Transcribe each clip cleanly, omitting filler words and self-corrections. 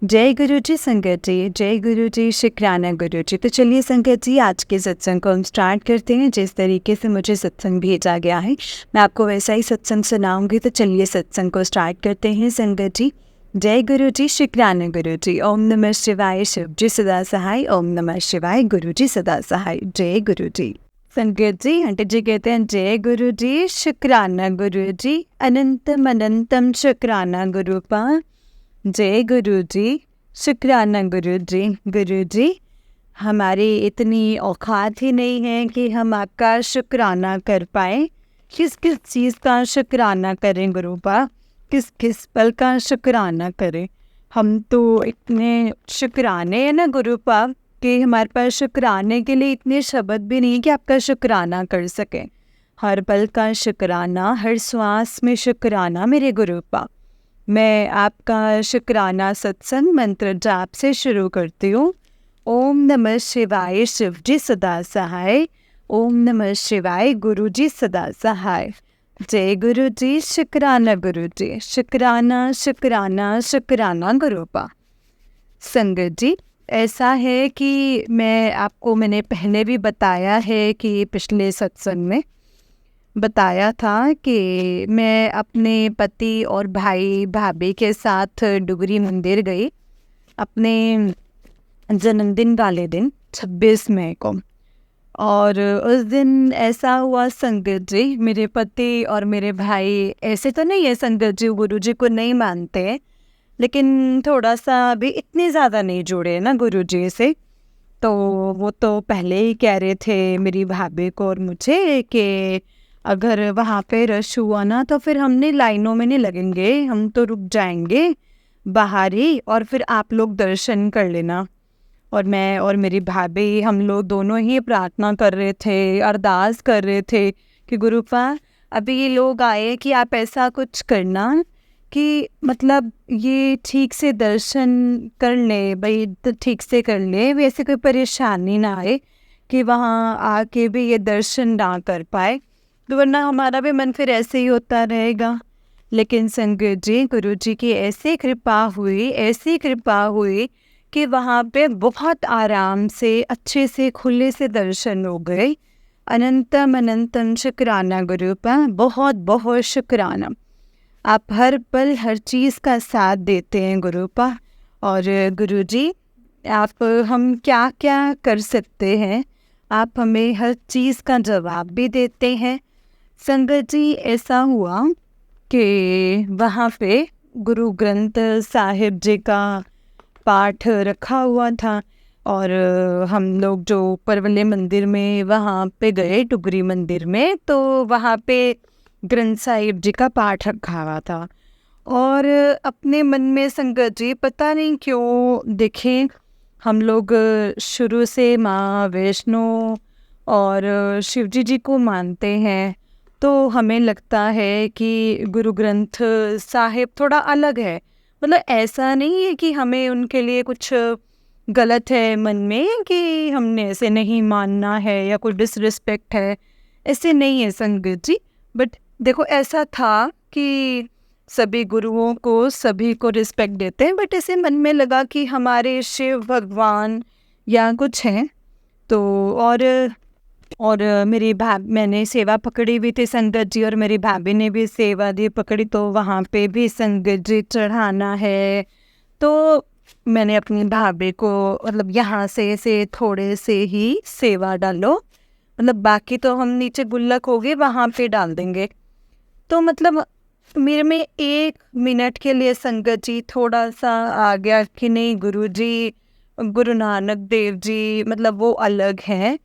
जय गुरु जी संगत जी, जय गुरु जी शुक्राना गुरु जी। तो चलिए संगत जी, आज के सत्संग को हम स्टार्ट करते हैं। जिस तरीके से मुझे सत्संग भेजा गया है मैं आपको वैसा ही सत्संग सुनाऊंगी। तो चलिए सत्संग को स्टार्ट करते हैं संगत जी। जय गुरु जी शुक्राना गुरु जी। ओम नमः शिवाय, शिव जी सदा सहाय। ओम नमः शिवाय, गुरु जी सदा सहाय। जय गुरु जी। संगत जी, आंटी जी कहते हैं जय गुरु जी शुक्राना गुरु जी। अनंतम अनंतम शुक्राना गुरु पा। जय गुरु जी शुक्राना गुरु जी। गुरु जी, हमारी इतनी औकात ही नहीं है कि हम आपका शुक्राना कर पाए। किस किस चीज़ का शुक्राना करें गुरुपा, किस किस पल का शुक्राना करें। हम तो इतने शुक्राने हैं ना गुरुपा कि हमारे पास शुक्राने के लिए इतने शब्द भी नहीं कि आपका शुक्राना कर सकें। हर पल का शुक्राना, हर श्वास में शुक्राना मेरे गुरुपा। मैं आपका शुक्राना सत्संग मंत्र जाप से शुरू करती हूँ। ओम नमः शिवाय, शिव जी सदा सहाय। ओम नमः शिवाय, गुरु जी सदा सहाय। जय गुरु जी शुक्राना गुरु जी। शुक्राना शुक्राना शुक्राना गुरुपा। संगत जी, ऐसा है कि मैंने पहले भी बताया है कि पिछले सत्संग में बताया था कि मैं अपने पति और भाई भाभी के साथ डुगरी मंदिर गई अपने जन्मदिन वाले दिन 26 मई को। और उस दिन ऐसा हुआ संगत जी, मेरे पति और मेरे भाई ऐसे तो नहीं है संगत जी, गुरु जी को नहीं मानते, लेकिन थोड़ा सा भी इतने ज़्यादा नहीं जुड़े ना गुरु जी से। तो वो तो पहले ही कह रहे थे मेरी भाभी को और मुझे कि अगर वहाँ पे रश हुआ ना तो फिर हमने लाइनों में नहीं लगेंगे, हम तो रुक जाएंगे बाहर ही, और फिर आप लोग दर्शन कर लेना। और मैं और मेरी भाभी हम लोग दोनों ही प्रार्थना कर रहे थे, अरदास कर रहे थे कि गुरुपा अभी ये लोग आए कि आप ऐसा कुछ करना कि मतलब ये ठीक से दर्शन कर ले भाई, तो ठीक से कर ले, वैसे कोई परेशानी ना आए कि वहाँ आके भी ये दर्शन ना कर पाए, तो वरना हमारा भी मन फिर ऐसे ही होता रहेगा। लेकिन संगत जी, गुरु जी की ऐसी कृपा हुई, ऐसी कृपा हुई कि वहाँ पे बहुत आराम से अच्छे से खुले से दर्शन हो गए। अनंतम अनंतम शुक्राना गुरुपा, बहुत बहुत शुक्राना। आप हर पल हर चीज़ का साथ देते हैं गुरुपा। और गुरु जी, आप हम क्या क्या कर सकते हैं, आप हमें हर चीज़ का जवाब भी देते हैं। संगत जी, ऐसा हुआ कि वहाँ पे गुरु ग्रंथ साहिब जी का पाठ रखा हुआ था, और हम लोग जो ऊपर वाले मंदिर में वहाँ पे गए डुगरी मंदिर में, तो वहाँ पे ग्रंथ साहिब जी का पाठ रखा हुआ था। और अपने मन में संगत जी पता नहीं क्यों देखें, हम लोग शुरू से माँ वैष्णो और शिवजी जी को मानते हैं, तो हमें लगता है कि गुरु ग्रंथ साहिब थोड़ा अलग है। मतलब ऐसा नहीं है कि हमें उनके लिए कुछ गलत है मन में कि हमने ऐसे नहीं मानना है या कोई डिसरिस्पेक्ट है, ऐसे नहीं है संगत जी। बट देखो, ऐसा था कि सभी गुरुओं को सभी को रिस्पेक्ट देते हैं, बट ऐसे मन में लगा कि हमारे शिव भगवान या कुछ हैं। तो और मेरी मैंने सेवा पकड़ी हुई थी संगत जी, और मेरी भाभी ने भी सेवा दी पकड़ी, तो वहाँ पे भी संगत जी चढ़ाना है। तो मैंने अपनी भाभी को मतलब यहाँ से थोड़े से ही सेवा डालो, मतलब बाकी तो हम नीचे गुल्लक हो गए वहाँ पे डाल देंगे। तो मतलब मेरे में 1 मिनट के लिए संगत जी थोड़ा सा आ गया कि नहीं, गुरु जी गुरु नानक देव जी मतलब वो अलग हैं,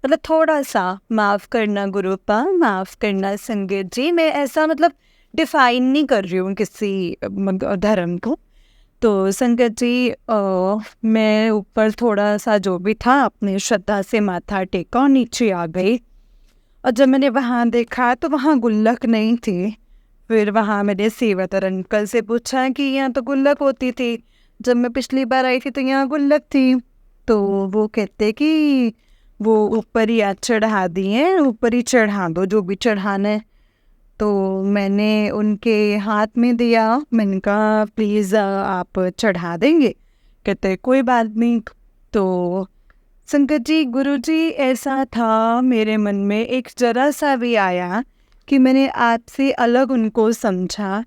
मतलब थोड़ा सा माफ़ करना गुरुपा, माफ़ करना संगत जी। मैं ऐसा मतलब डिफाइन नहीं कर रही हूँ किसी धर्म को। तो संगत जी, मैं ऊपर थोड़ा सा जो भी था अपनी श्रद्धा से माथा टेका और नीचे आ गई। और जब मैंने वहाँ देखा तो वहाँ गुल्लक नहीं थी। फिर वहाँ मेरे सेवादार अंकल से पूछा कि यहाँ तो गुल्लक होती थी, जब मैं पिछली बार आई थी तो यहाँ गुल्लक थी। तो वो कहते कि वो ऊपर ही आज चढ़ा दी हैं, ऊपर ही चढ़ा दो जो भी चढ़ाना है। तो मैंने उनके हाथ में दिया, मैंने कहा प्लीज़ आप चढ़ा देंगे। कहते कोई बात नहीं। तो संगत जी, गुरु जी, ऐसा था मेरे मन में एक जरा सा भी आया कि मैंने आपसे अलग उनको समझा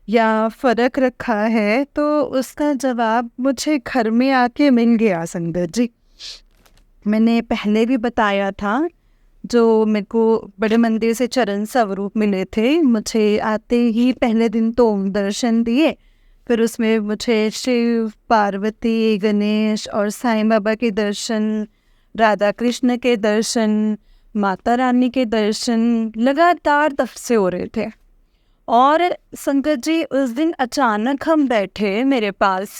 या फ़र्क रखा है, तो उसका जवाब मुझे घर में आके मिल गया संगत जी। मैंने पहले भी बताया था, जो मेरे को बड़े मंदिर से चरण स्वरूप मिले थे, मुझे आते ही पहले दिन तो ओम दर्शन दिए, फिर उसमें मुझे शिव, पार्वती, गणेश और साईं बाबा के दर्शन, राधा कृष्ण के दर्शन, माता रानी के दर्शन लगातार तब से हो रहे थे। और संगत जी, उस दिन अचानक हम बैठे, मेरे पास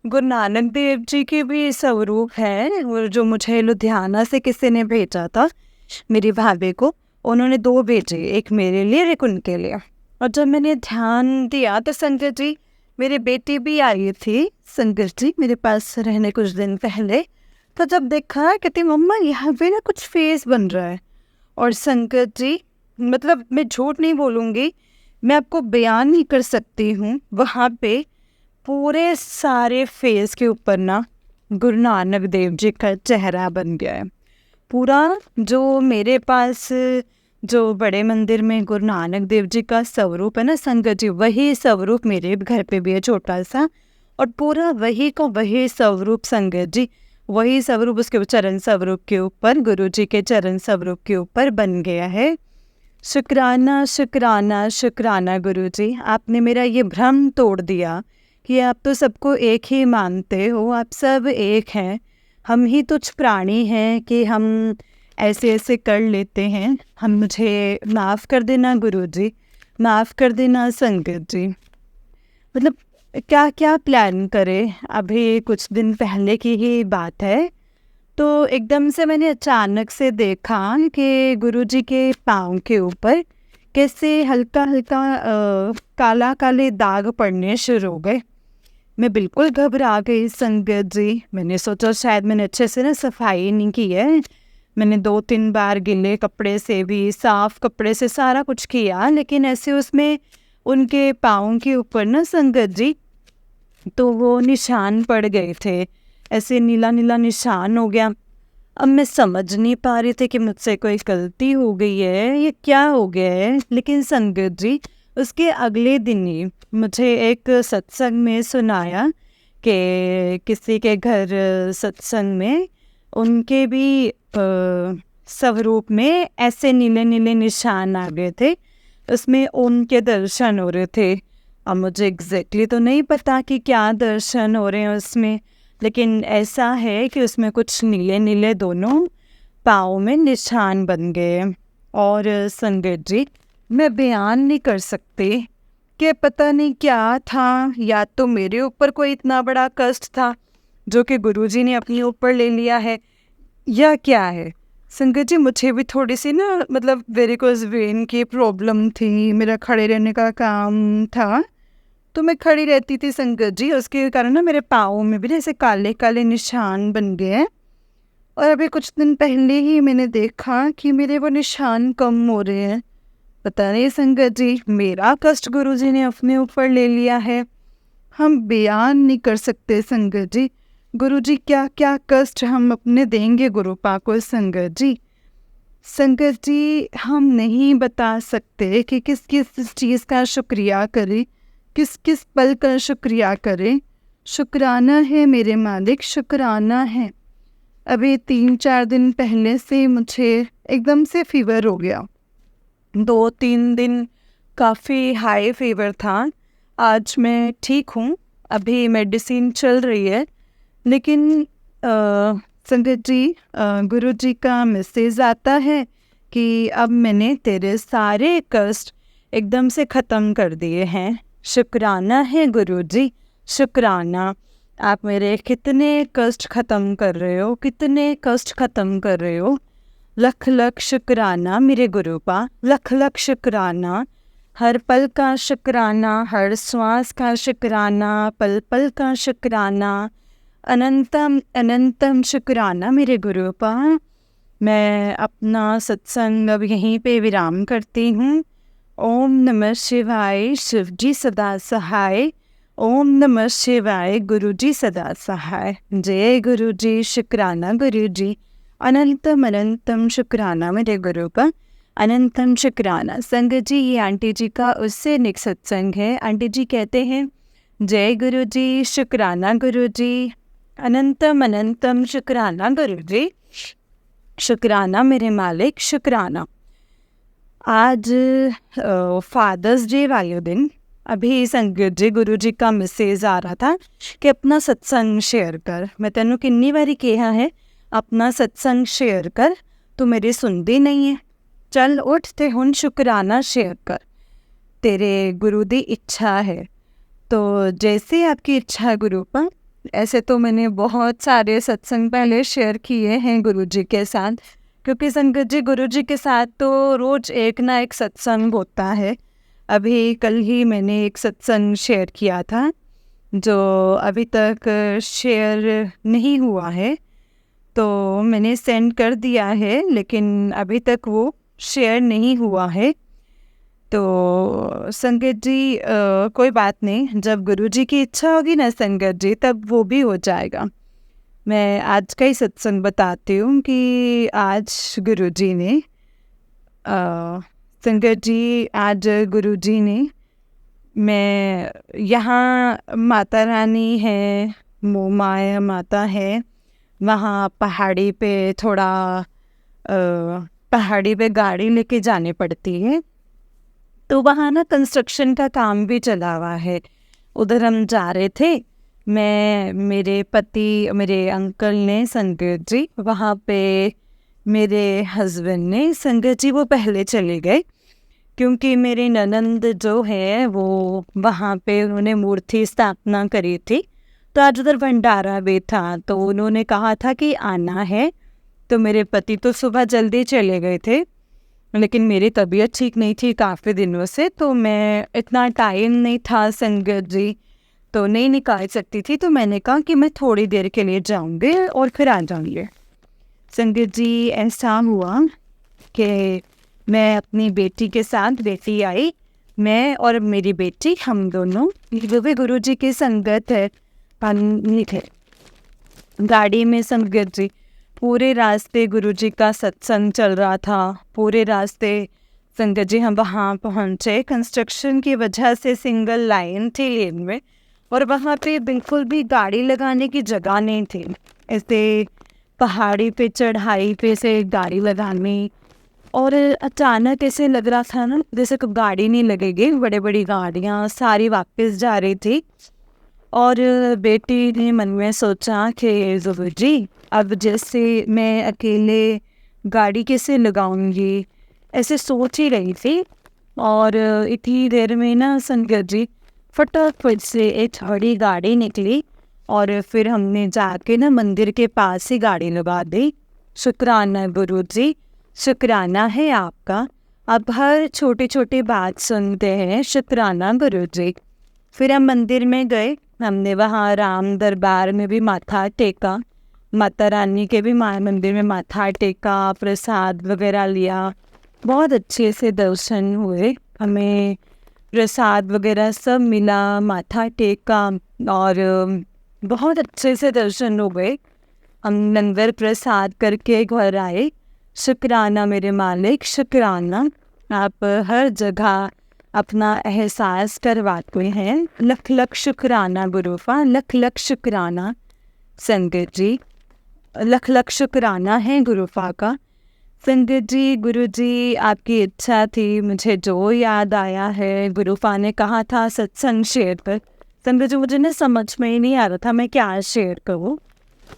गुरु नानक देव जी के भी स्वरूप है, वो जो मुझे लुधियाना से किसी ने भेजा था, मेरी भाभी को। उन्होंने 2 भेजे, एक मेरे लिए, एक उनके लिए। और जब मैंने ध्यान दिया तो संगत जी, मेरी बेटी भी आई थी संगत जी मेरे पास रहने कुछ दिन पहले। तो जब देखा, कहती मम्मा यहाँ पे ना कुछ फेस बन रहा है। और संगत जी, मतलब मैं झूठ नहीं बोलूँगी, मैं आपको बयान नहीं कर सकती हूँ, वहाँ पे पूरे सारे फेस के ऊपर ना गुरु नानक देव जी का चेहरा बन गया है। पूरा जो मेरे पास जो बड़े मंदिर में गुरु नानक देव जी का स्वरूप है ना संगत जी, वही स्वरूप मेरे घर पे भी है, छोटा सा। और पूरा वही का वही स्वरूप संगत जी, वही स्वरूप उसके चरण स्वरूप के ऊपर, गुरु जी के चरण स्वरूप के ऊपर बन गया है। शुक्राना शुक्राना शुक्राना गुरु जी, आपने मेरा ये भ्रम तोड़ दिया कि आप तो सबको एक ही मानते हो, आप सब एक हैं, हम ही तुच्छ प्राणी हैं कि हम ऐसे ऐसे कर लेते हैं। हम मुझे माफ़ कर देना गुरु जी, माफ़ कर देना संगत जी। मतलब क्या क्या प्लान करें, अभी कुछ दिन पहले की ही बात है। तो एकदम से मैंने अचानक से देखा कि गुरुजी के पाँव के ऊपर कैसे हल्का हल्का काला काले दाग पड़ने शुरू हो गए। मैं बिल्कुल घबरा गई संगत जी। मैंने सोचा शायद मैंने अच्छे से ना सफाई नहीं की है। मैंने 2-3 बार गिले कपड़े से भी, साफ कपड़े से सारा कुछ किया, लेकिन ऐसे उसमें उनके पाँव के ऊपर ना संगत जी, तो वो निशान पड़ गए थे, ऐसे नीला नीला निशान हो गया। अब मैं समझ नहीं पा रही थी कि मुझसे कोई गलती हो गई है, ये क्या हो गया है। लेकिन संगत जी, उसके अगले दिन ही मुझे एक सत्संग में सुनाया कि किसी के घर सत्संग में उनके भी स्वरूप में ऐसे नीले नीले निशान आ गए थे, उसमें उनके दर्शन हो रहे थे। अब मुझे एग्जैक्टली तो नहीं पता कि क्या दर्शन हो रहे हैं उसमें, लेकिन ऐसा है कि उसमें कुछ नीले नीले दोनों पाँव में निशान बन गए। और संगत जी, मैं बयान नहीं कर सकती कि पता नहीं क्या था, या तो मेरे ऊपर कोई इतना बड़ा कष्ट था जो कि गुरुजी ने अपने ऊपर ले लिया है, या क्या है। संगत जी, मुझे भी थोड़ी सी ना मतलब वेरिकोज वेन की प्रॉब्लम थी, मेरा खड़े रहने का काम था, तो मैं खड़ी रहती थी संगत जी, उसके कारण ना मेरे पाँव में भी ऐसे काले काले निशान बन गए हैं। और अभी कुछ दिन पहले ही मैंने देखा कि मेरे वो निशान कम हो रहे हैं। पता नहीं संगत जी, मेरा कष्ट गुरुजी ने अपने ऊपर ले लिया है, हम बयान नहीं कर सकते संगत जी। गुरुजी क्या क्या कष्ट हम अपने देंगे गुरुपा को संगत जी। संगत जी, हम नहीं बता सकते कि किस किस चीज़ का शुक्रिया करें, किस किस पल का शुक्रिया करें। शुक्राना है मेरे मालिक, शुक्राना है। अभी 3-4 दिन पहले से मुझे एकदम से फीवर हो गया, 2-3 दिन काफ़ी हाई फीवर था। आज मैं ठीक हूँ, अभी मेडिसिन चल रही है, लेकिन संगत जी, गुरु जी का मैसेज आता है कि अब मैंने तेरे सारे कष्ट एकदम से ख़त्म कर दिए हैं। शुक्राना है गुरु जी, शुक्राना। आप मेरे कितने कष्ट ख़त्म कर रहे हो, कितने कष्ट ख़त्म कर रहे हो। लख लख शुक्राना मेरे गुरुपा, लख लख शुक्राना। हर पल का शुक्राना, हर श्वास का शुक्राना, पल पल का शुक्राना, अनंतम अनंतम शुक्राना मेरे गुरुपा। मैं अपना सत्संग अब यहीं पे विराम करती हूँ। ओम नमः शिवाय, शिव जी सदा सहाय। ओम नमः शिवाय। गुरु जी सदा सहाय। जय गुरु जी, शुक्राना गुरु जी। अनंतम अनंतम शुक्राना मेरे गुरु का, अनंतम शुक्राना। संगत जी, ये आंटी जी का उससे निक सत्संग है। आंटी जी कहते हैं, जय गुरु जी, शुक्राना गुरु जी, अनंतम अनंतम शुक्राना गुरु जी। शुक्राना मेरे मालिक, शुक्राना। आज फादर्स डे वाले दिन अभी संगत जी, गुरु जी का मैसेज आ रहा था कि अपना सत्संग शेयर कर। मैं तेनों किन्नी बारी कहा है अपना सत्संग शेयर कर, तू मेरी सुनती नहीं है। चल उठ ते हुण शुक्राना शेयर कर, तेरे गुरु दी इच्छा है। तो जैसे आपकी इच्छा है गुरु पर। ऐसे तो मैंने बहुत सारे सत्संग पहले शेयर किए हैं गुरु जी के साथ, क्योंकि संगत जी गुरु जी के साथ तो रोज़ एक ना एक सत्संग होता है। अभी कल ही मैंने एक सत्संग शेयर किया था जो अभी तक शेयर नहीं हुआ है, तो मैंने सेंड कर दिया है, लेकिन अभी तक वो शेयर नहीं हुआ है। तो संगत जी कोई बात नहीं, जब गुरु जी की इच्छा होगी ना संगत जी, तब वो भी हो जाएगा। मैं आज का ही सत्संग बताती हूँ कि आज गुरु जी ने संगत जी, आज गुरु जी ने, मैं यहाँ माता रानी है, मोमाया माता है, वहाँ पहाड़ी पे थोड़ा पहाड़ी पे गाड़ी लेके जाने पड़ती है। तो वहाँ ना कंस्ट्रक्शन का काम भी चला हुआ है। उधर हम जा रहे थे, मैं, मेरे पति, मेरे अंकल ने, संगत जी, वहाँ पे मेरे हस्बैंड ने, संगत जी वो पहले चले गए क्योंकि मेरी ननंद जो है वो वहाँ पे उन्होंने मूर्ति स्थापना करी थी। तो आज उधर भंडारा भी था, तो उन्होंने कहा था कि आना है। तो मेरे पति तो सुबह जल्दी चले गए थे, लेकिन मेरी तबीयत ठीक नहीं थी काफ़ी दिनों से, तो मैं, इतना टाइम नहीं था संगत जी, तो नहीं निकाल सकती थी। तो मैंने कहा कि मैं थोड़ी देर के लिए जाऊँगी और फिर आ जाऊँगी। संगत जी ऐसा हुआ कि मैं अपनी बेटी के साथ, बेटी आई, मैं और मेरी बेटी, हम दोनों, वो भी गुरु जी की संगत है, पानी थे गाड़ी में। संगत जी पूरे रास्ते गुरु जी का सत्संग चल रहा था, पूरे रास्ते संगत जी हम वहाँ पहुँचे। कंस्ट्रक्शन की वजह से सिंगल लाइन थी लेन में, और वहाँ पे बिल्कुल भी गाड़ी लगाने की जगह नहीं थी। ऐसे पहाड़ी पे, चढ़ाई पे से गाड़ी लगानी, और अचानक ऐसे लग रहा था ना जैसे कोई गाड़ी नहीं लगेगी। बड़ी बड़ी गाड़ियाँ सारी वापस जा रही थी, और बेटी ने मन में सोचा कि गुरु जी, अब जैसे मैं अकेले गाड़ी कैसे लगाऊंगी, ऐसे सोच ही रही थी। और इतनी देर में ना संगत जी फटाफट से एक बड़ी गाड़ी निकली, और फिर हमने जाके ना मंदिर के पास ही गाड़ी लगा दी। शुक्राना गुरु जी, शुक्राना है आपका, आप हर छोटी छोटी बात सुनते हैं, शुक्राना गुरु जी। फिर हम मंदिर में गए, हमने वहाँ राम दरबार में भी माथा टेका, माता रानी के भी मंदिर में माथा टेका, प्रसाद वगैरह लिया, बहुत अच्छे से दर्शन हुए, हमें प्रसाद वगैरह सब मिला, माथा टेका, और बहुत अच्छे से दर्शन हो गए। हम लंगर प्रसाद करके घर आए। शुक्राना मेरे मालिक, शुक्राना, आप हर जगह अपना एहसास करवाते हैं। लख लख शुक्राना गुरुफा, लख लख शुक्राना संगत जी, लख लख शुक्राना है गुरुफा का। संगत जी, गुरु जी आपकी इच्छा थी, मुझे जो याद आया है, गुरुफा ने कहा था सत्संग शेयर कर। संगत जी मुझे ना समझ में ही नहीं आ रहा था मैं क्या शेयर करूँ।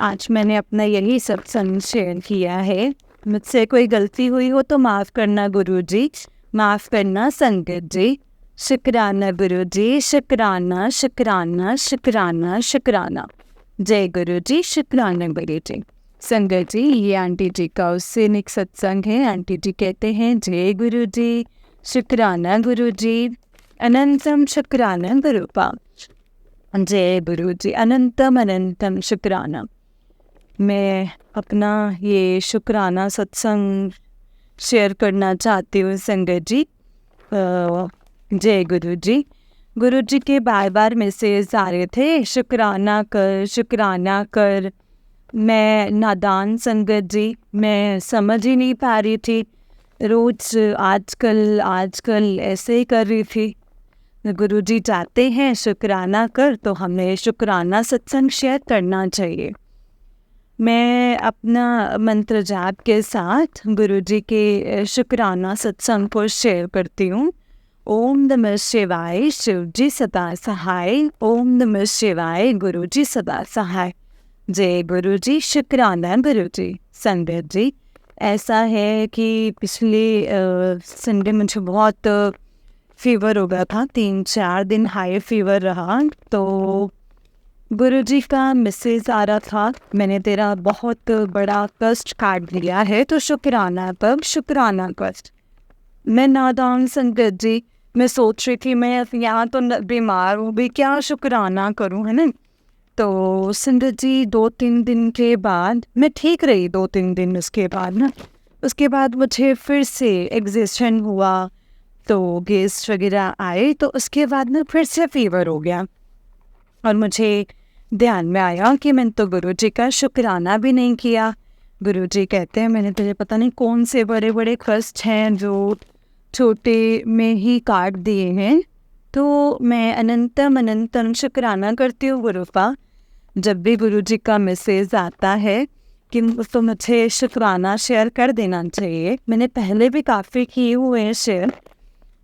आज मैंने अपना यही सत्संग शेयर किया है। मुझसे कोई गलती हुई हो तो माफ़ करना गुरु जी, माफ़ करना संगत जी। शुक्राना गुरु जी, शुक्राना शुक्राना शुक्राना शुक्राना। जय गुरु जी, शुक्राना गुरु जी। संगत जी, ये आंटी जी का उससे एक सत्संग है। आंटी जी कहते हैं, जय गुरु जी, शुक्राना गुरु जी, अनंतम शुक्राना गुरुपा। जय गुरु जी, अनंतम अनंतम शुक्राना। मैं अपना ये शुक्राना सत्संग शेयर करना चाहती हूँ संगत जी। जय गुरु जी। गुरुजी के बार बार मैसेज आ रहे थे, शुक्राना कर, शुक्राना कर। मैं नादान संगत जी, मैं समझ ही नहीं पा रही थी। रोज़ आजकल आजकल ऐसे ही कर रही थी। गुरुजी चाहते हैं शुक्राना कर, तो हमें शुक्राना सत्संग शेयर करना चाहिए। मैं अपना मंत्र जाप के साथ गुरुजी के शुक्राना सत्संग को शेयर करती हूँ। ओम नमः शिवाय, शिव जी सदा सहाय। ओम नमः शिवाय, गुरु जी सदा सहाय। जय गुरु जी, शुक्राना गुरु जी। संगत जी, ऐसा है कि पिछले संडे मुझे बहुत फीवर हो गया था, 3-4 दिन हाई फीवर रहा। तो गुरुजी का मैसेज आ रहा था, मैंने तेरा बहुत बड़ा कष्ट काट दिया है, तो शुक्राना कर, शुक्राना कर। मैं नादान संगत जी, मैं सोच रही थी मैं यहाँ तो बीमार हूँ भी, क्या शुक्राना करूँ, है ना। तो संगत जी 2-3 दिन के बाद मैं ठीक रही, 2-3 दिन उसके बाद ना, उसके बाद मुझे फिर से एग्जिस्टेंस हुआ, तो गेस्ट वगैरह आए, तो उसके बाद ना फिर से फीवर हो गया। और मुझे ध्यान में आया कि मैंने तो गुरुजी का शुक्राना भी नहीं किया। गुरुजी कहते हैं मैंने तुझे पता नहीं कौन से बड़े बड़े कष्ट हैं जो छोटे में ही काट दिए हैं। तो मैं अनंतम अनंतम शुक्राना करती हूँ गुरुपा। जब भी गुरुजी का मैसेज आता है कि तो मुझे शुक्राना शेयर कर देना चाहिए। मैंने पहले भी काफ़ी किए हुए हैं शेयर,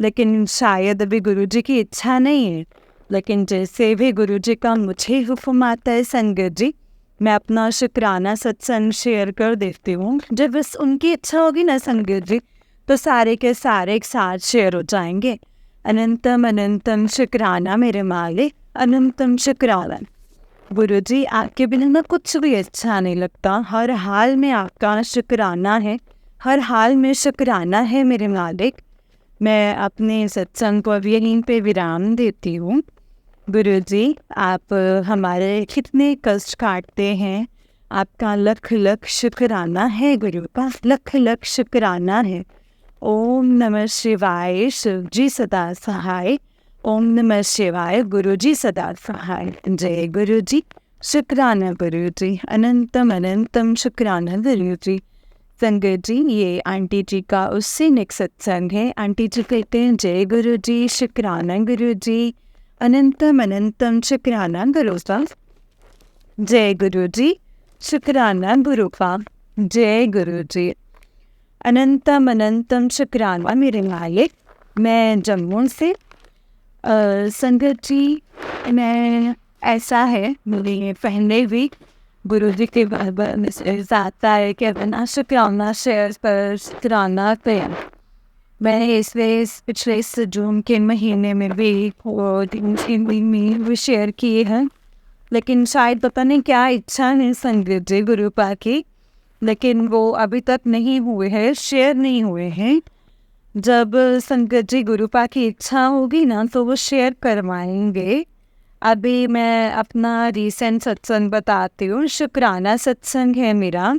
लेकिन शायद अभी गुरुजी की इच्छा नहीं है। लेकिन जैसे भी गुरुजी का मुझे हुक्म आता है संगत जी, मैं अपना शुक्राना सत्संग शेयर कर देती हूँ। जब बस उनकी इच्छा होगी ना संगत जी, तो सारे के सारे एक साथ शेयर हो जाएंगे। अनंतम अनंतम शुक्राना मेरे मालिक, अनंतम शुक्राना। गुरुजी, आपके बिना ना कुछ भी अच्छा नहीं लगता। हर हाल में आपका शुक्राना है, हर हाल में शुक्राना है मेरे मालिक। मैं अपने सत्संग को अब यहीं पे विराम देती हूँ। गुरुजी, आप हमारे कितने कष्ट काटते हैं, आपका लख लख शुक्राना है गुरुपा, लख लख शुक्राना है। ओम नमः शिवाय, शिव जी सदा सहाय। ओम नमः शिवाय, गुरु जी सदा सहाय। जय गुरु जी, शुक्राना गुरु जी, अनंतम अनंतम शुक्राना गुरु जी। संगत जी, ये आंटी जी का उससे नेक्स्ट सत्संग है। आंटी जी कहते हैं जय गुरु जी, शुक्राना गुरु जी, अनंतम अनंतम शुक्राना गुरु साहब। जय गुरु जी, शुक्राना गुरु पा। जय गुरु जी, अनंतम अनंतम शुक्राना मेरे मालिक। मैं जम्मू से संगत जी, मैं ऐसा है मुझे पहले भी गुरुजी के बार मैसेज आता है कि अपना शुक्राना शेयर पर शुक्राना करें। मैंने इस पिछले इस जून के महीने में भी 3 दिन में भी शेयर किए हैं, लेकिन शायद पता नहीं क्या इच्छा है संगत जी गुरुपा की, लेकिन वो अभी तक नहीं हुए हैं, शेयर नहीं हुए हैं। जब संगत जी गुरुपा की इच्छा होगी ना, तो वो शेयर करवाएंगे। अभी मैं अपना रीसेंट सत्संग बताती हूँ। शुक्राना सत्संग है मेरा।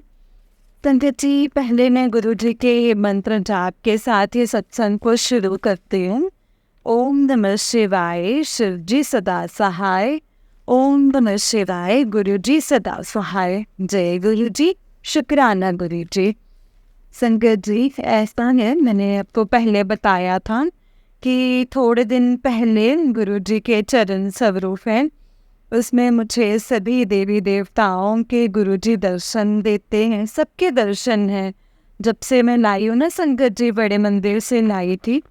संगत जी, पहले मैं गुरुजी के मंत्र जाप के साथ ये सत्संग को शुरू करती हूँ। ओम नमः शिवाय, शिव जी सदा सहाय। ओम नमः शिवाय, गुरु जी सदा सहाय। जय गुरु जी, शुक्राना गुरु जी। संगत जी, ऐसा है, मैंने आपको पहले बताया था कि थोड़े दिन पहले गुरुजी के चरण स्वरूप हैं, उसमें मुझे सभी देवी देवताओं के गुरुजी दर्शन देते हैं, सबके दर्शन हैं। जब से मैं लाई हूँ ना संगत जी, बड़े मंदिर से लाई थी,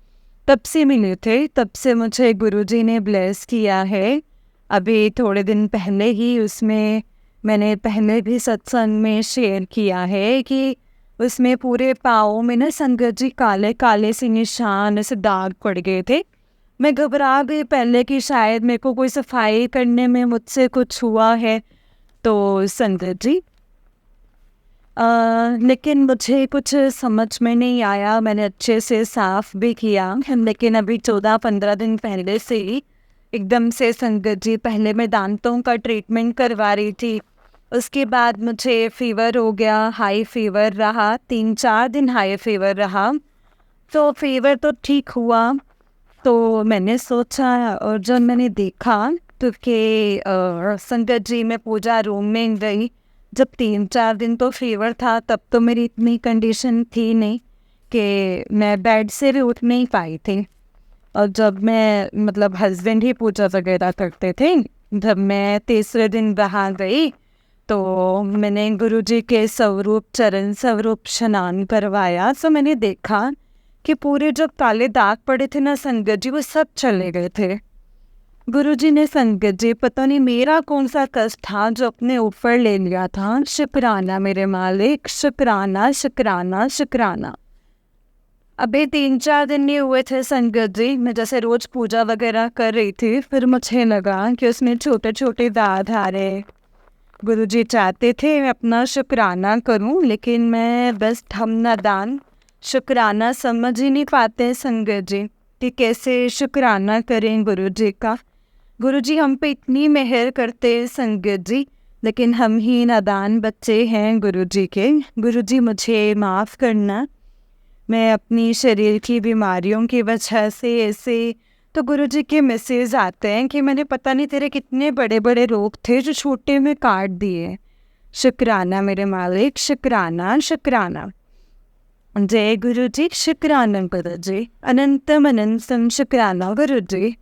तब से मिले थे, तब से मुझे गुरुजी ने ब्लेस किया है। अभी थोड़े दिन पहले ही उसमें मैंने पहले भी सत्संग में शेयर किया है कि उसमें पूरे पाँव में ना संगत जी काले काले से निशान, ऐसे दाग पड़ गए थे। मैं घबरा गई पहले कि शायद मेरे को कोई सफाई करने में मुझसे कुछ हुआ है, तो संगत जी लेकिन मुझे कुछ समझ में नहीं आया। मैंने अच्छे से साफ भी किया, लेकिन अभी 14-15 दिन पहले से ही एकदम से संगत जी, पहले मैं दांतों का ट्रीटमेंट करवा रही थी, उसके बाद मुझे फीवर हो गया, हाई फीवर रहा, 3-4 दिन हाई फीवर रहा। तो फीवर तो ठीक हुआ, तो मैंने सोचा और जब मैंने देखा तो कि संगत जी मैं पूजा रूम में गई। जब 3-4 दिन तो फीवर था, तब तो मेरी इतनी कंडीशन थी नहीं कि मैं बेड से भी उठ नहीं पाई थी। और जब मैं मतलब हस्बैंड ही पूजा वगैरह करते थे, जब मैं तीसरे दिन वहाँ गई तो मैंने गुरुजी के स्वरूप चरण स्वरूप स्नान करवाया। तो मैंने देखा कि पूरे जो काले दाग पड़े थे ना संगत जी, वो सब चले गए थे। गुरुजी ने संगत जी पता नहीं मेरा कौन सा कष्ट था जो अपने ऊपर ले लिया था। शुक्राना मेरे मालिक, शुक्राना शुक्राना शुक्राना। अभी 3-4 दिन नहीं हुए थे संगत जी, मैं जैसे रोज पूजा वगैरह कर रही थी, फिर मुझे लगा कि उसमें छोटे छोटे दाग आ रहे। गुरुजी चाहते थे मैं अपना शुक्राना करूं, लेकिन मैं बस हम नादान शुक्राना समझ ही नहीं पाते संगत जी कि कैसे शुक्राना करें गुरुजी का। गुरुजी हम पे इतनी मेहर करते हैं संगत जी, लेकिन हम ही नादान बच्चे हैं गुरुजी के। गुरुजी मुझे माफ़ करना, मैं अपनी शरीर की बीमारियों की वजह से ऐसे। तो गुरुजी के मैसेज आते हैं कि मैंने पता नहीं तेरे कितने बड़े बड़े रोग थे जो छोटे में काट दिए। शुक्राना मेरे मालिक, शुक्राना शुक्राना। जय गुरुजी, शुक्राना गुरुजी, अनंतम अनंतम शुक्राना गुरुजी।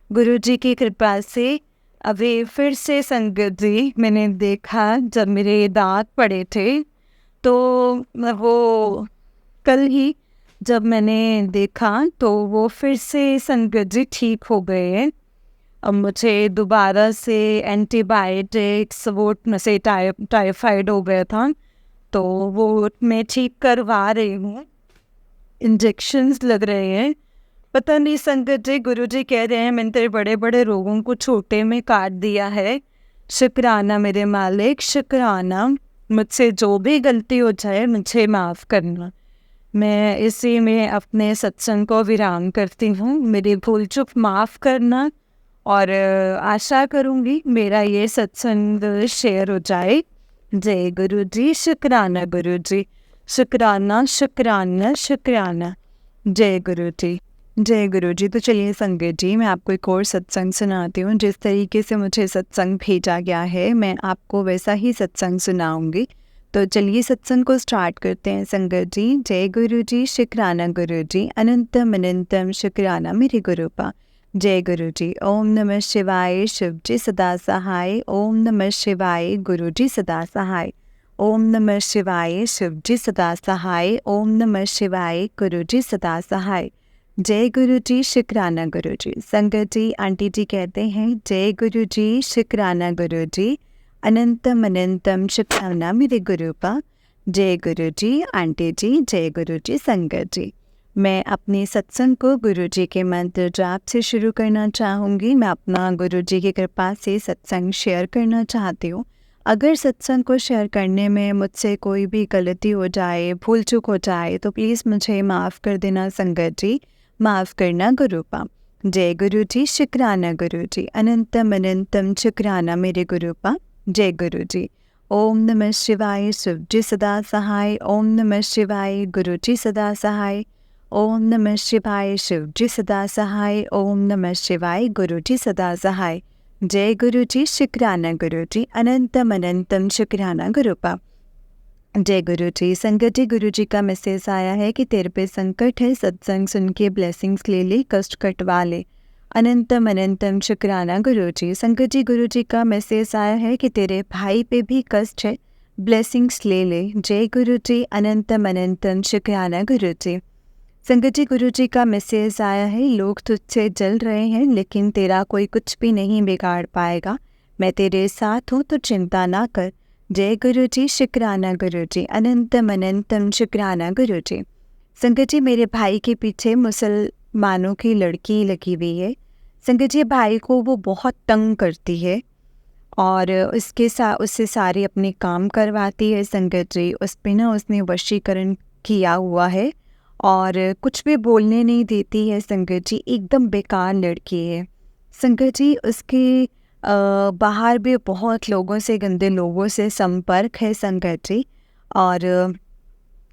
गुरुजी की कृपा से अभी फिर से संगत जी मैंने देखा जब मेरे दांत पड़े थे, तो वो कल ही जब मैंने देखा तो वो फिर से संगत जी ठीक हो गए हैं। अब मुझे दोबारा से एंटीबायोटिक्स, वो से टाइफाइड हो गया था, तो वो मैं ठीक करवा रही हूँ। इंजेक्शन्स लग रहे हैं। पता नहीं संगत जी, गुरुजी कह रहे हैं मैंने तेरे बड़े बड़े रोगों को छोटे में काट दिया है। शुक्राना मेरे मालिक, शुक्राना। मुझसे जो भी गलती हो जाए मुझे माफ़ करना। मैं इसी में अपने सत्संग को विराम करती हूँ। मेरी भूल चूक माफ़ करना, और आशा करूँगी मेरा ये सत्संग शेयर हो जाए। जय गुरु जी, शुक्राना गुरु जी, शुक्राना शुक्राना शुक्राना। जय गुरु जी, जय गुरु जी। तो चलिए संगत जी, मैं आपको एक और सत्संग सुनाती हूँ। जिस तरीके से मुझे सत्संग भेजा गया है मैं आपको वैसा ही सत्संग सुनाऊंगी। तो चलिए सत्संग को स्टार्ट करते हैं संगत जी। जय गुरु जी, शुक्राना गुरु जी, अनंतम अनंतम शुक्राना मेरे गुरुपा। जय गुरु जी। ओम नमः शिवाय, शिव जी सदा सहाय। ओम नमः शिवाय, गुरु जी सदा सहाय। ओम नमः शिवाय, शिव जी सदा सहाय। ओम नमः शिवाय, गुरु जी सदा सहाय। जय गुरु जी, शुक्राना गुरु जी। संगत जी, आंटी जी कहते हैं जय गुरु जी, शुक्राना गुरु जी, अनंतम अनंतम शुक्राना मेरे गुरुपा। जय गुरु जी आंटी जी, जय गुरु जी संगत जी। मैं अपने सत्संग को गुरु जी के मंत्र जाप से शुरू करना चाहूँगी। मैं अपना गुरु जी की कृपा से सत्संग शेयर करना चाहती हूँ। अगर सत्संग को शेयर करने में मुझसे कोई भी गलती हो जाए, भूल चूक हो जाए, तो प्लीज़ मुझे माफ़ कर देना संगत जी, माफ़ करना गुरुपा। जय गुरु जी, शुक्राना गुरु जी, अनंतम अनंतम शुक्राना मेरे गुरुपा। जय गुरु जी। ओम नमः शिवाय, शिव जी सदा सहाय। ओम नमः शिवाय, गुरु जी सदा सहाय। ओम नमः शिवाय, शिव जी सदा सहाय। ओम नमः शिवाय, गुरु जी सदा सहाय। जय गुरु जी, शुक्राना गुरु जी, अनंतम अनंतम शुक्राना गुरुपा। जय गुरु जी। संगत जी, गुरु जी का मैसेज आया है कि तेरे पे संकट है, सत्संग सुन के ब्लेसिंग्स ले ले, कष्ट कटवा ले। अनंतम अनंतम शुक्राना गुरु जी। संगत जी, गुरु जी का मैसेज आया है कि तेरे भाई पे भी कष्ट है, ब्लेसिंग्स ले ले। जय गुरु जी, अनंतम अनंतम शुक्राना गुरु जी। संगत जी, गुरु जी का मैसेज आया है लोग तुझसे जल रहे हैं, लेकिन तेरा कोई कुछ भी नहीं बिगाड़ पाएगा। मैं तेरे साथ हूँ तो चिंता ना कर। जय गुरु जी, शुक्राना गुरु जी, अनंतम अनंतम शुक्राना गुरु जी। संगत जी, मेरे भाई के पीछे मुसलमानों की लड़की लगी हुई है। संगत जी, भाई को वो बहुत तंग करती है और उससे सारे अपने काम करवाती है। संगत जी, उस पर ना उसने वशीकरण किया हुआ है और कुछ भी बोलने नहीं देती है। संगत जी, एकदम बेकार लड़की है। संगत जी, उसके बाहर भी बहुत लोगों से, गंदे लोगों से संपर्क है संगत जी, और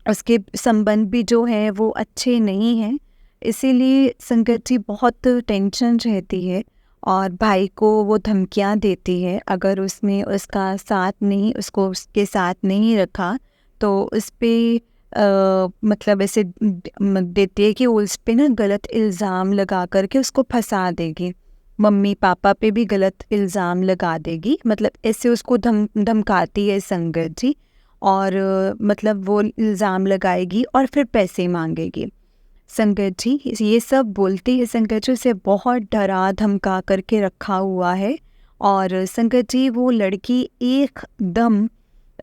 उसके संबंध भी जो है वो अच्छे नहीं हैं। इसीलिए संकट जी बहुत टेंशन रहती है और भाई को वो धमकियाँ देती है, अगर उसने उसका साथ नहीं उसको उसके साथ नहीं रखा तो उस पे मतलब ऐसे देती है कि वो उस पे ना गलत इल्ज़ाम लगा करके उसको फंसा देगी, मम्मी पापा पे भी गलत इल्ज़ाम लगा देगी, मतलब ऐसे उसको धमकाती है संगत जी। और मतलब वो इल्ज़ाम लगाएगी और फिर पैसे मांगेगी। संगत जी ये सब बोलती है, संगत जी उसे बहुत डरा धमका करके रखा हुआ है। और संगत जी वो लड़की एकदम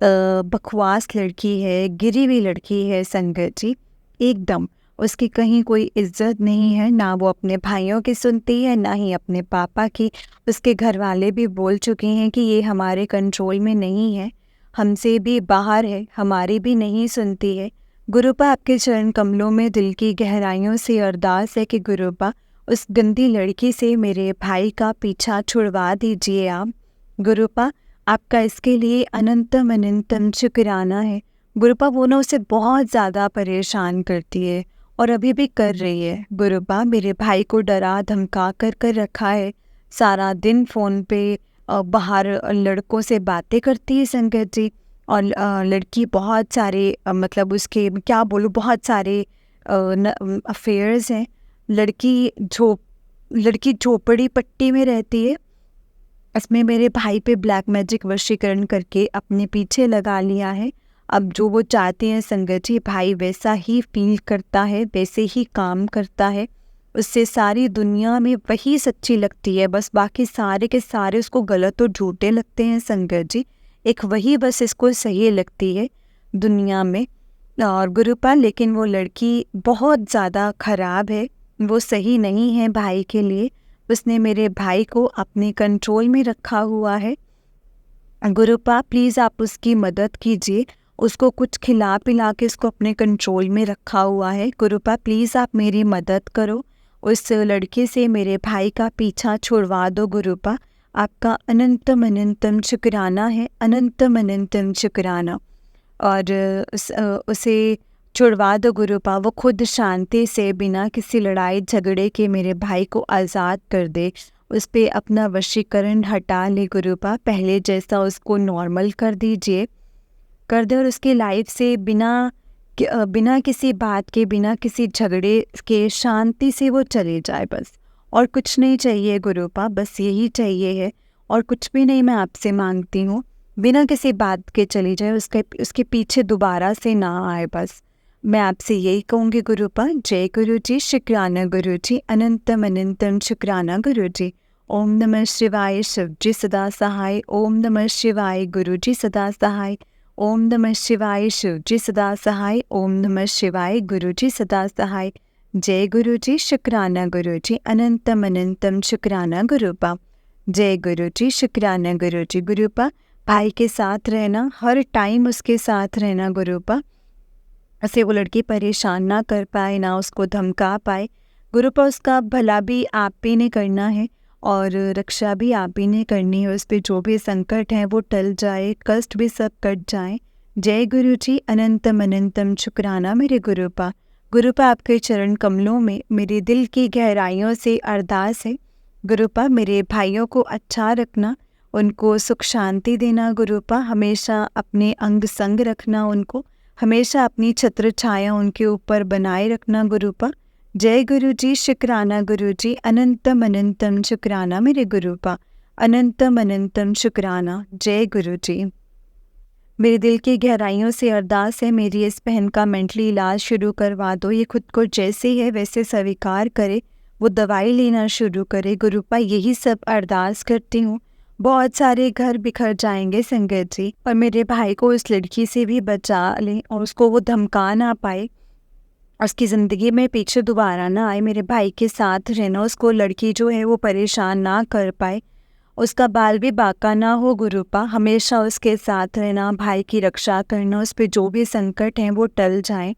बकवास लड़की है, गिरी हुई लड़की है संगत जी, एकदम उसकी कहीं कोई इज्जत नहीं है, ना वो अपने भाइयों की सुनती है ना ही अपने पापा की। उसके घर वाले भी बोल चुके हैं कि ये हमारे कंट्रोल में नहीं है, हमसे भी बाहर है, हमारी भी नहीं सुनती है। गुरुपा आपके चरण कमलों में दिल की गहराइयों से अरदास है कि गुरुपा उस गंदी लड़की से मेरे भाई का पीछा छुड़वा दीजिए आप। गुरुपा आपका इसके लिए अनंतम अनंतम शुक्राना है। गुरुपा वो ना उसे बहुत ज़्यादा परेशान करती है और अभी भी कर रही है। गुरुपा मेरे भाई को डरा धमका कर रखा है, सारा दिन फ़ोन पे बाहर लड़कों से बातें करती है संगत जी। और लड़की बहुत सारे मतलब उसके क्या बोलूँ बहुत सारे अफेयर्स हैं। लड़की झोपड़ी पट्टी में रहती है, इसमें मेरे भाई पे ब्लैक मैजिक वशीकरण करके अपने पीछे लगा लिया है। अब जो वो चाहते हैं संगत जी, भाई वैसा ही फील करता है, वैसे ही काम करता है, उससे सारी दुनिया में वही सच्ची लगती है, बस बाकी सारे के सारे उसको गलत और झूठे लगते हैं संगत जी। एक वही बस इसको सही लगती है दुनिया में। और गुरुपा लेकिन वो लड़की बहुत ज़्यादा ख़राब है, वो सही नहीं है भाई के लिए। उसने मेरे भाई को अपने कंट्रोल में रखा हुआ है। गुरुपा प्लीज़ आप उसकी मदद कीजिए, उसको कुछ खिला पिला के उसको अपने कंट्रोल में रखा हुआ है। गुरुपा प्लीज़ आप मेरी मदद करो, उस लड़के से मेरे भाई का पीछा छुड़वा दो। गुरुपा आपका अनंतम अनंतम शुक्राना है, अनंतम अनंतम शुक्राना। और उसे छुड़वा दो गुरुपा, वो खुद शांति से बिना किसी लड़ाई झगड़े के मेरे भाई को आज़ाद कर दे, उस पर अपना वशीकरण हटा ले गुरुपा, पहले जैसा उसको नॉर्मल कर दीजिए कर दे और उसकी लाइफ से बिना किसी बात के बिना किसी झगड़े के शांति से वो चले जाए बस। और कुछ नहीं चाहिए गुरुपा, बस यही चाहिए है और कुछ भी नहीं मैं आपसे मांगती हूँ। बिना किसी बात के चली जाए, उसके पीछे दोबारा से ना आए, बस मैं आपसे यही कहूँगी गुरुपा। जय गुरु जी, शुक्राना गुरु जी, अनंतम अनंतम शुक्राना गुरु जी। ओम नमः शिवाय, शिव जी सदा सहाय। ओम नमः शिवाय, गुरु जी सदा सहाय। ओम नमः शिवाय, शिव जी सदा सहाय। ओम नमः शिवाय, गुरु जी सदा सहाय। जय गुरु जी, शुक्राना गुरु जी, अनंतम अनंतम शुक्राना गुरुपा। जय गुरु जी, शुक्राना गुरु जी। गुरुपा भाई के साथ रहना, हर टाइम उसके साथ रहना गुरुपा, ऐसे वो लड़की परेशान ना कर पाए, ना उसको धमका पाए। गुरुपा उसका भला भी आप ही ने करना है और रक्षा भी आप ही ने करनी है, उस पर जो भी संकट है वो टल जाए, कष्ट भी सब कट जाए। जय गुरु जी, अनंतम अनंतम शुक्राना मेरे गुरुपा। गुरुपा आपके चरण कमलों में मेरे दिल की गहराइयों से अरदास है, गुरुपा मेरे भाइयों को अच्छा रखना, उनको सुख शांति देना गुरुपा, हमेशा अपने अंग संग रखना, उनको हमेशा अपनी छत्र छाया उनके ऊपर बनाए रखना गुरुपा। जय गुरु जी, शुक्राना गुरु जी, अनंतम अनंतम शुक्राना मेरे गुरुपा, अनंतम अनंतम शुक्राना। जय गुरु जी। मेरे दिल की गहराइयों से अरदास है, मेरी इस बहन का मेंटली इलाज शुरू करवा दो, ये खुद को जैसे है वैसे स्वीकार करे, वो दवाई लेना शुरू करे गुरुपा, यही सब अरदास करती हूँ। बहुत सारे घर बिखर जाएंगे संगत जी, और मेरे भाई को उस लड़की से भी बचा लें और उसको वो धमका ना पाए, उसकी ज़िंदगी में पीछे दोबारा ना आए, मेरे भाई के साथ रहना, उसको लड़की जो है वो परेशान ना कर पाए, उसका बाल भी बाका ना हो गुरुपा, हमेशा उसके साथ रहना, भाई की रक्षा करना, उस पर जो भी संकट हैं वो टल जाए,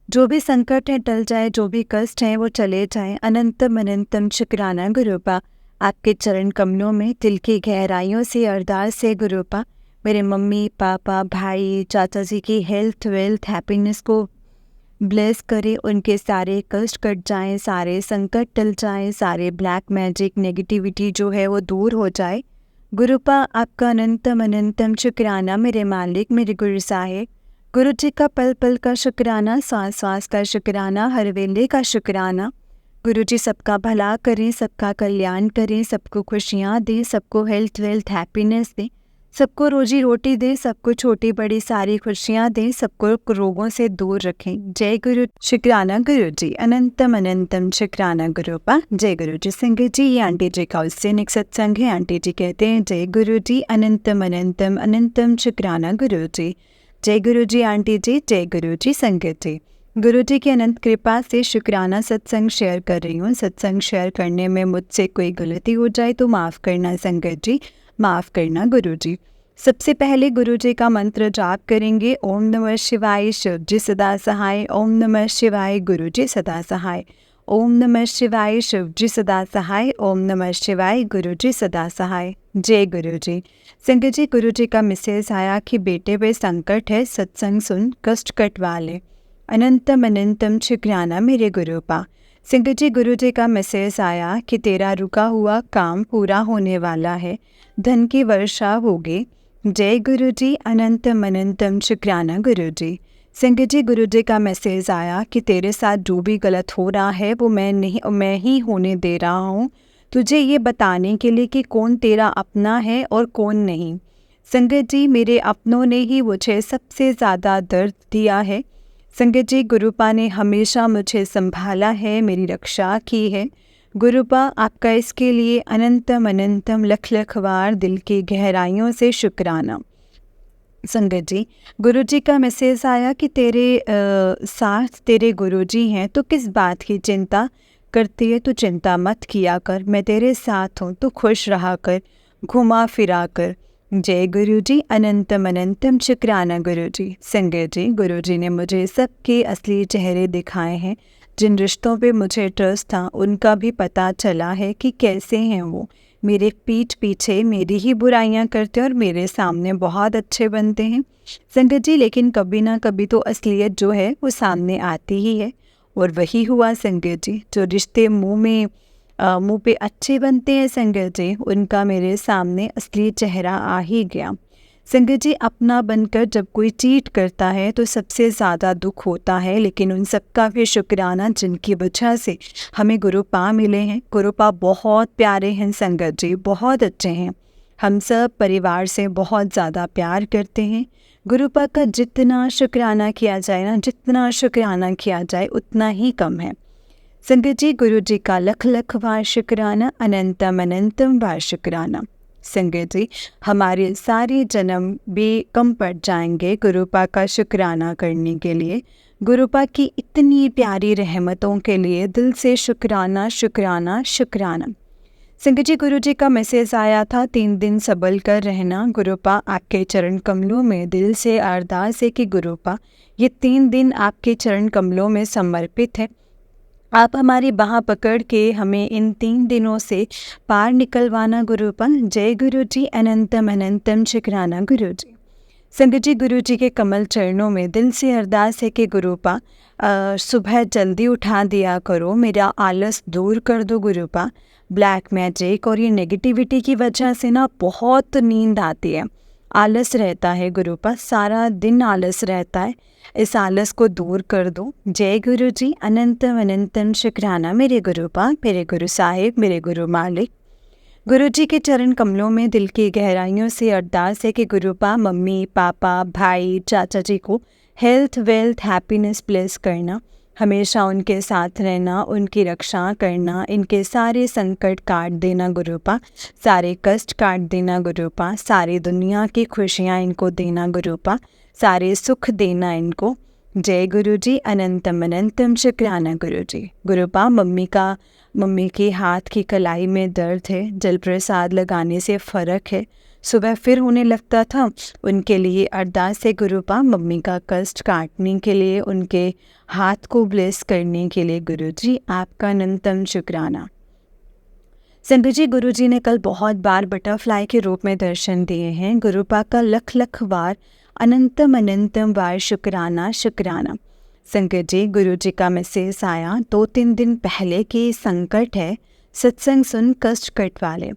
जो भी संकट है टल जाए, जो भी कष्ट हैं वो चले जाएं। अनंतम अनंतम शुक्राना गुरुपा, आपके चरण कमलों में दिल की गहराइयों से अरदास है गुरुपा, मेरे मम्मी पापा भाई चाचा जी की हेल्थ वेल्थ हैप्पीनेस को ब्लेस करें, उनके सारे कष्ट कट जाएं, सारे संकट टल जाएं, सारे ब्लैक मैजिक नेगेटिविटी जो है वो दूर हो जाए। गुरुपा आपका अनंतम अनंतम शुक्राना मेरे मालिक, मेरे गुरु साहिब। गुरु जी का पल पल का शुक्राना, सांस सांस का शुक्राना, हर वेले का शुक्राना। गुरु जी सबका भला करें, सबका कल्याण करें, सबको खुशियाँ दें, सबको हेल्थ वेल्थ हैप्पीनेस दें, सबको रोजी रोटी दें, सबको छोटी बड़ी सारी खुशियाँ दें, सबको रोगों से दूर रखें। जय गुरु। शुक्राना गुरु जी, अनंतम अनंतम शुक्राना गुरुपा। जय गुरु जी। संगत जी, ये आंटी जी का उससे एक सत्संग है। आंटी जी कहते हैं जय गुरु जी, अनंतम अनंतम अनंतम शुक्राना गुरु जी। जय गुरु जी आंटी जी, जय गुरु जी। संगत जी, गुरु जी की अनंत कृपा से शुक्राना सत्संग शेयर कर रही हूँ। सत्संग शेयर करने में मुझसे कोई गलती हो जाए तो माफ़ करना संगत जी, माफ़ करना गुरु जी। सबसे पहले गुरु जी का मंत्र जाप करेंगे। ओम नमः शिवाय, शिव जी सदा सहाय। ओम नमः शिवाय, गुरु जी सदा सहाय। ओम नमः शिवाय, शिव जी सदा सहाय। ओम नमः शिवाय, गुरु जी सदा सहाय। जय गुरु जी। संगत जी, गुरु जी का मैसेज आया कि बेटे पे संकट है, सत्संग सुन कष्ट कटवा ले। अनंतम अनंतम शुक्राना मेरे गुरुपा। संगत जी, गुरु जी का मैसेज आया कि तेरा रुका हुआ काम पूरा होने वाला है, धन की वर्षा होगी। जय गुरु जी, अनंतम अनंतम शुक्राना गुरु जी। संगत जी, गुरु जी का मैसेज आया कि तेरे साथ जो भी गलत हो रहा है वो मैं ही होने दे रहा हूँ, तुझे ये बताने के लिए कि कौन तेरा अपना है और कौन नहीं। संगत जी, मेरे अपनों ने ही मुझे सबसे ज़्यादा दर्द दिया है। संगत जी, गुरुपा ने हमेशा मुझे संभाला है, मेरी रक्षा की है। गुरुपा आपका इसके लिए अनंतम अनंतम लख लख बार दिल की गहराइयों से शुक्राना। संगत जी, गुरु जी का मैसेज आया कि तेरे साथ तेरे गुरु जी हैं, तो किस बात की चिंता करती है, तो चिंता मत किया कर, मैं तेरे साथ हूँ, तो खुश रहा कर, घुमा फिरा कर। जय गुरु जी, अनंतम अनंतम शुक्राना गुरु जी। संगत जी, गुरु जी ने मुझे सबके असली चेहरे दिखाए हैं। जिन रिश्तों पे मुझे ट्रस्ट था उनका भी पता चला है कि कैसे हैं वो। मेरे पीठ पीछे मेरी ही बुराइयां करते हैं और मेरे सामने बहुत अच्छे बनते हैं। संगत जी, लेकिन कभी ना कभी तो असलियत जो है वो सामने आती ही है, और वही हुआ संगत जी। जो रिश्ते मुंह पे अच्छे बनते हैं संगत जी, उनका मेरे सामने असली चेहरा आ ही गया। संगत जी, अपना बनकर जब कोई चीट करता है तो सबसे ज़्यादा दुख होता है, लेकिन उन सबका भी शुक्राना जिनकी वजह से हमें गुरुपा मिले हैं। गुरुपा बहुत प्यारे हैं संगत जी, बहुत अच्छे हैं। हम सब परिवार से बहुत ज़्यादा प्यार करते हैं। गुरुपा का जितना शुक्राना किया जाए ना, जितना शुक्राना किया जाए उतना ही कम है। संगत जी, गुरु जी का लख लख बार शुक्राना, अनंतम अनंतम बार शुक्राना। संगत जी, हमारे सारे जन्म भी कम पड़ जाएंगे गुरुपा का शुक्राना करने के लिए। गुरुपा की इतनी प्यारी रहमतों के लिए दिल से शुक्राना शुक्राना शुक्राना। संगत जी, गुरु जी का मैसेज आया था 3 दिन सबल कर रहना। गुरुपा आपके चरण कमलों में दिल से अरदास है कि गुरुपा ये 3 दिन आपके चरण कमलों में समर्पित है। आप हमारी बाह पकड़ के हमें इन 3 दिनों से पार निकलवाना गुरुपा। जय गुरु जी, अनंतम अनंतम शुक्राना गुरु जी। संगत जी, गुरु जी के कमल चरणों में दिल से अरदास है कि गुरुपा सुबह जल्दी उठा दिया करो, मेरा आलस दूर कर दो गुरुपा। ब्लैक मैजिक और ये नेगेटिविटी की वजह से ना बहुत नींद आती है, आलस रहता है गुरुपा, सारा दिन आलस रहता है, इस आलस को दूर कर दो। जय गुरु जी, अनंतम अनंतम शुक्राना मेरे गुरुपा, मेरे गुरु साहिब, मेरे गुरु मालिक। गुरु जी के चरण कमलों में दिल की गहराइयों से अरदास है कि गुरुपा मम्मी पापा भाई चाचा जी को हेल्थ वेल्थ हैप्पीनेस ब्लेस करना, हमेशा उनके साथ रहना, उनकी रक्षा करना, इनके सारे संकट काट देना गुरुपा, सारे कष्ट काट देना गुरुपा, सारी दुनिया की खुशियाँ इनको देना गुरुपा, सारे सुख देना इनको। जय गुरु जी, अनंतम अनंतम शुक्राना गुरु जी। गुरुपा मम्मी के हाथ की कलाई में दर्द है, जल प्रसाद लगाने से फ़र्क है, सुबह फिर होने लगता था। उनके लिए अरदास है गुरुपा, मम्मी का कष्ट काटने के लिए, उनके हाथ को ब्लेस करने के लिए गुरु जी आपका अनंतम शुक्राना। संत जी, गुरु जी ने कल बहुत बार बटरफ्लाई के रूप में दर्शन दिए हैं। गुरुपा का लख लख बार अनंतम अनंतम बार शुक्राना शुक्राना। संकट जी, गुरु जी का मैसेज आया 2-3 दिन पहले कि संकट है, सत्संग सुन कष्ट कट वाले।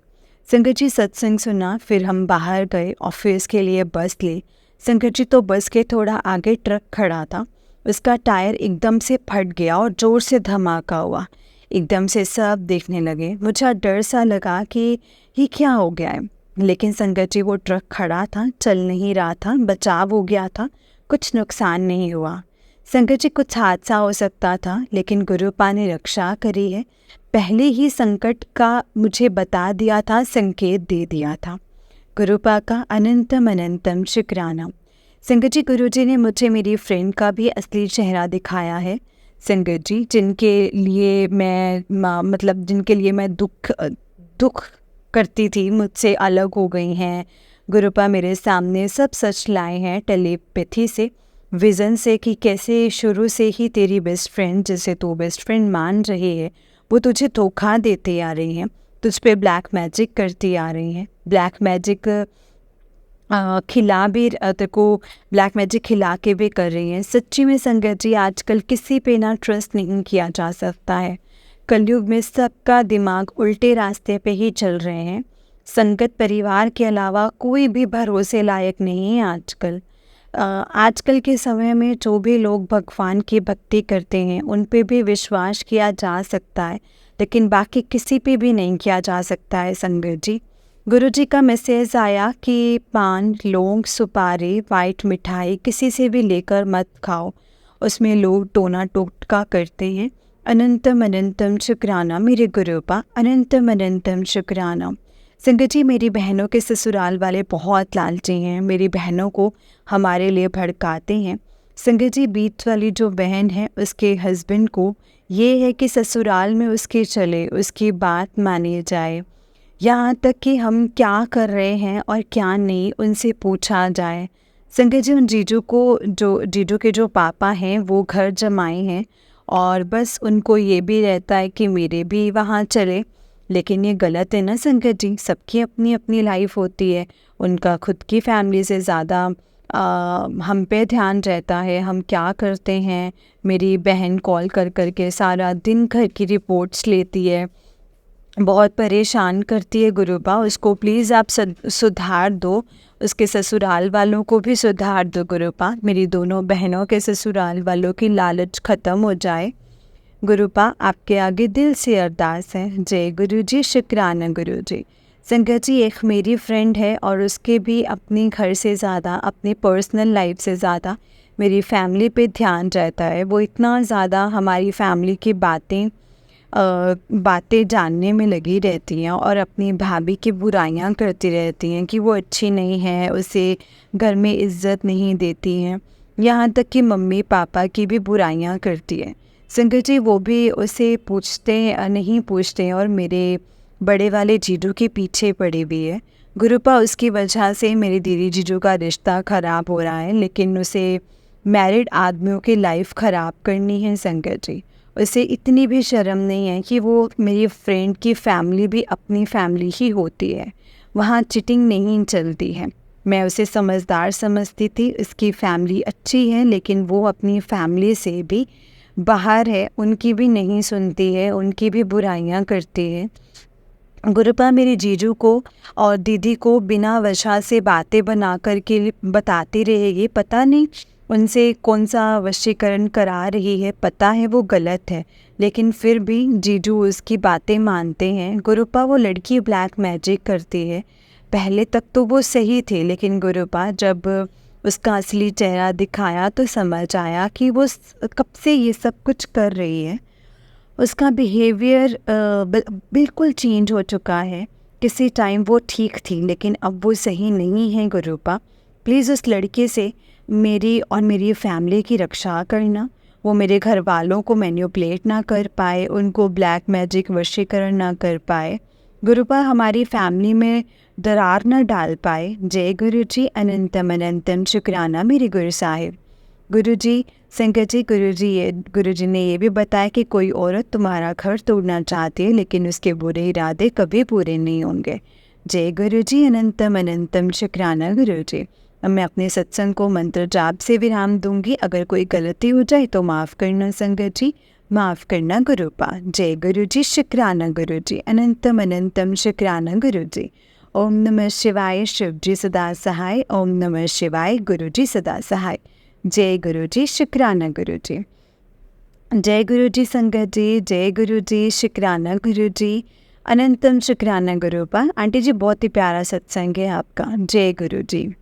संकट जी सत्संग सुना, फिर हम बाहर गए, ऑफिस के लिए बस ली। संकट जी तो बस के थोड़ा आगे ट्रक खड़ा था, उसका टायर एकदम से फट गया और ज़ोर से धमाका हुआ। एकदम से सब देखने लगे, मुझे डर सा लगा कि ये क्या हो गया है। लेकिन संकट जी वो ट्रक खड़ा था, चल नहीं रहा था, बचाव हो गया था, कुछ नुकसान नहीं हुआ। संकट जी कुछ हादसा हो सकता था, लेकिन गुरुपा ने रक्षा करी है। पहले ही संकट का मुझे बता दिया था, संकेत दे दिया था। गुरुपा का अनंतम अनंतम शुक्राना। संकट जी, गुरु जी ने मुझे मेरी फ्रेंड का भी असली चेहरा दिखाया है। संकट जी, जिनके लिए मैं दुख करती थी, मुझसे अलग हो गई हैं। गुरुपा मेरे सामने सब सच लाए हैं टेलीपैथी से, विज़न से, कि कैसे शुरू से ही तेरी बेस्ट फ्रेंड, जिसे तू बेस्ट फ्रेंड मान रही है, वो तुझे धोखा देते आ रही हैं, तुझ पे ब्लैक मैजिक करती आ रही हैं। ब्लैक मैजिक खिला भी तेरे को ब्लैक मैजिक खिला के भी कर रही हैं। सच्ची में संगत जी, आजकल किसी पे ना ट्रस्ट नहीं किया जा सकता है। कलयुग में सबका दिमाग उल्टे रास्ते पे ही चल रहे हैं। संगत परिवार के अलावा कोई भी भरोसे लायक नहीं है आजकल। आजकल के समय में जो भी लोग भगवान की भक्ति करते हैं, उन पे भी विश्वास किया जा सकता है, लेकिन बाकी किसी पे भी नहीं किया जा सकता है संगत जी। गुरु जी का मैसेज आया कि पान, लौंग, सुपारी, वाइट मिठाई किसी से भी लेकर मत खाओ, उसमें लोग टोना टोटका करते हैं। अनंतम अनंतम शुक्राना मेरे गुरुपा, अनंतम अनंतम शुक्राना। संगत जी, मेरी बहनों के ससुराल वाले बहुत लालची हैं, मेरी बहनों को हमारे लिए भड़काते हैं। संगत जी, बीच वाली जो बहन है, उसके हस्बैंड को ये है कि ससुराल में उसके चले, उसकी बात मानी जाए, यहाँ तक कि हम क्या कर रहे हैं और क्या नहीं उनसे पूछा जाए। संगत जी, उन जीजू के जो पापा हैं वो घर जमाए हैं, और बस उनको ये भी रहता है कि मेरे भी वहाँ चले। लेकिन ये गलत है ना संगत जी, सबकी अपनी अपनी लाइफ होती है। उनका खुद की फैमिली से ज़्यादा हम पे ध्यान रहता है, हम क्या करते हैं। मेरी बहन कॉल कर कर के सारा दिन घर की रिपोर्ट्स लेती है, बहुत परेशान करती है। गुरुपा, उसको प्लीज़ आप सुधार दो, उसके ससुराल वालों को भी सुधार दो गुरुपा। मेरी दोनों बहनों के ससुराल वालों की लालच ख़त्म हो जाए। गुरुपा, आपके आगे दिल से अरदास है। जय गुरु जी, शुक्राना गुरु जी। संगत जी, एक मेरी फ्रेंड है और उसके भी अपने घर से ज़्यादा, अपनी पर्सनल लाइफ से ज़्यादा मेरी फैमिली पे ध्यान रहता है। वो इतना ज़्यादा हमारी फैमिली की बातें जानने में लगी रहती हैं और अपनी भाभी की बुराइयां करती रहती हैं कि वो अच्छी नहीं है, उसे घर में इज्जत नहीं देती हैं, यहाँ तक कि मम्मी पापा की भी बुराइयां करती है। संगत जी, वो भी उसे नहीं पूछते और मेरे बड़े वाले जीजू के पीछे पड़ी हुई है। गुरुपा, उसकी वजह से मेरे दीदी जीजू का रिश्ता ख़राब हो रहा है, लेकिन उसे मैरिड आदमियों की लाइफ ख़राब करनी है। संगत जी, उसे इतनी भी शर्म नहीं है कि वो मेरी फ्रेंड की फैमिली भी अपनी फैमिली ही होती है, वहाँ चिटिंग नहीं चलती है। मैं उसे समझदार समझती थी, उसकी फैमिली अच्छी है, लेकिन वो अपनी फैमिली से भी बाहर है, उनकी भी नहीं सुनती है, उनकी भी बुराइयां करती है। गुरुपा, मेरे जीजू को और दीदी को बिना वजह से बातें बना कर के बताती रहेगी, पता नहीं उनसे कौन सा वशीकरण करा रही है, पता है वो गलत है, लेकिन फिर भी जीजू उसकी बातें मानते हैं। गुरुपा, वो लड़की ब्लैक मैजिक करती है। पहले तक तो वो सही थे, लेकिन गुरुपा, जब उसका असली चेहरा दिखाया तो समझ आया कि वो कब से ये सब कुछ कर रही है। उसका बिहेवियर बिल्कुल चेंज हो चुका है। किसी टाइम वो ठीक थी, लेकिन अब वो सही नहीं है। गुरुपा, प्लीज़ उस लड़के से मेरी और मेरी फैमिली की रक्षा करना। वो मेरे घर वालों को मैनिपुलेट ना कर पाए, उनको ब्लैक मैजिक वशीकरण ना कर पाए। गुरुपा, हमारी फैमिली में दरार न डाल पाए। जय गुरु जी, अनंतम अनंतम शुक्राना मेरे गुरु साहिब। गुरु जी, संकट जी, गुरु जी ने ये भी बताया कि कोई औरत तुम्हारा घर तोड़ना चाहती है, लेकिन उसके बुरे इरादे कभी पूरे नहीं होंगे। जय गुरु जी, अनंतम अनंतम शुक्राना गुरु जी। अब मैं अपने सत्संग को मंत्र जाप से विराम दूंगी। अगर कोई गलती हो जाए तो माफ़ करना संगत जी, माफ़ करना गुरुपा। जय गुरु जी, शुक्राना गुरु जी, अनंतम अनंतम शुक्राना गुरु जी। ओम नमः शिवाय, शिव जी सदा सहाय। ओम नमः शिवाय, गुरु जी सदा सहाय। जय गुरु जी, शुक्राना गुरु जी। जय गुरु जी संगत जी, जय गुरु जी, शुक्राना गुरु जी, अनंतम शुक्राना गुरुपा। आंटी जी बहुत ही प्यारा सत्संग है आपका। जय गुरु जी।